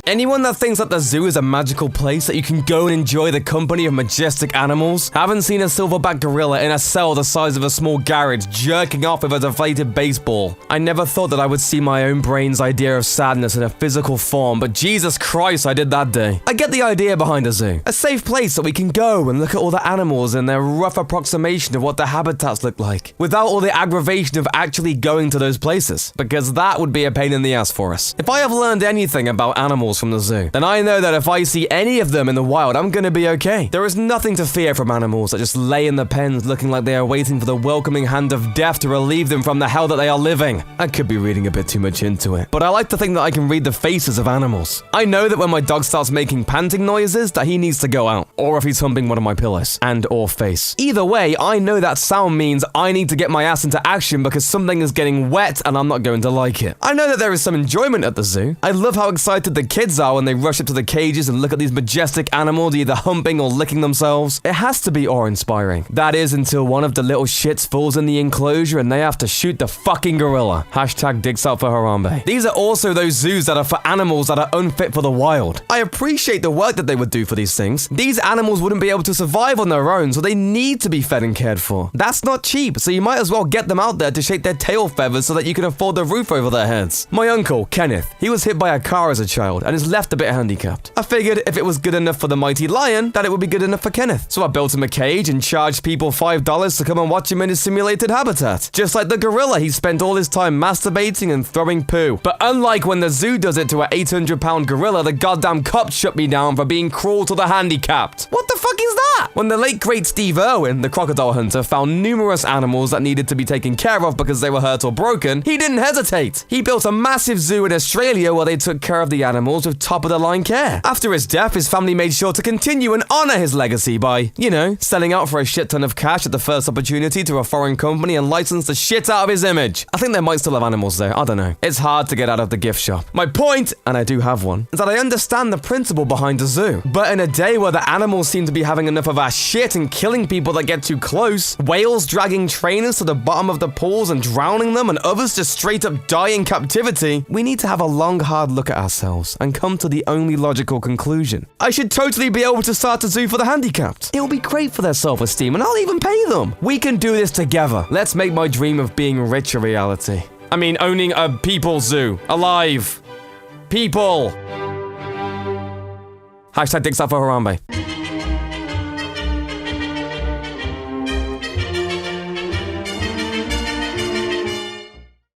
Anyone that thinks that the zoo is a magical place that you can go and enjoy the company of majestic animals haven't seen a silverback gorilla in a cell the size of a small garage jerking off with a deflated baseball. I never thought that I would see my own brain's idea of sadness in a physical form, but Jesus Christ, I did that day. I get the idea behind a zoo. A safe place that we can go and look at all the animals and their rough approximation of what their habitats look like, without all the aggravation of actually going to those places, because that would be a pain in the ass for us. If I have learned anything about animals from the zoo, then I know that if I see any of them in the wild, I'm gonna be okay. There is nothing to fear from animals that just lay in the pens looking like they are waiting for the welcoming hand of death to relieve them from the hell that they are living. I could be reading a bit too much into it, but I like to think that I can read the faces of animals. I know that when my dog starts making panting noises that he needs to go out, or if he's humping one of my pillows and or face. Either way, I know that sound means I need to get my ass into action because something is getting wet and I'm not going to like it. I know that there is some enjoyment at the zoo. I love how excited the kids are when they rush up to the cages and look at these majestic animals either humping or licking themselves. It has to be awe-inspiring. That is until one of the little shits falls in the enclosure and they have to shoot the fucking gorilla. Hashtag dicks out for Harambe. These are also those zoos that are for animals that are unfit for the wild. I appreciate the work that they would do for these things. These animals wouldn't be able to survive on their own, so they need to be fed and cared for. That's not cheap, so you might as well get them out there to shake their tail feathers so that you can afford the roof over their heads. My uncle, Kenneth, he was hit by a car as a child and is left a bit handicapped. I figured if it was good enough for the mighty lion, that it would be good enough for Kenneth. So I built him a cage and charged people $5 to come and watch him in his simulated habitat. Just like the gorilla, he spent all his time masturbating and throwing poo. But unlike when the zoo does it to an 800-pound gorilla, the goddamn cops shut me down for being cruel to the handicapped. What the fuck is that? When the late great Steve Irwin, the crocodile hunter, found numerous animals that needed to be taken care of because they were hurt or broken, he didn't hesitate. He built a massive zoo in Australia where they took care of the animals with top-of-the-line care. After his death, his family made sure to continue and honor his legacy by, you know, selling out for a shit ton of cash at the first opportunity to a foreign company and license the shit out of his image. I think they might still have animals there, I don't know. It's hard to get out of the gift shop. My point, and I do have one, is that I understand the principle behind a zoo. But in a day where the animals seem to be having enough of our shit and killing people that get too close, whales dragging trainers to the bottom of the pools and drowning them, and others just straight up die in captivity, we need to have a long, hard look at ourselves and come to the only logical conclusion. I should totally be able to start a zoo for the handicapped. It'll be great for their self-esteem, and I'll even pay them. We can do this together. Let's make my dream of being rich a reality. I mean, owning a people zoo. Alive. People. Hashtag dicks out for Harambe.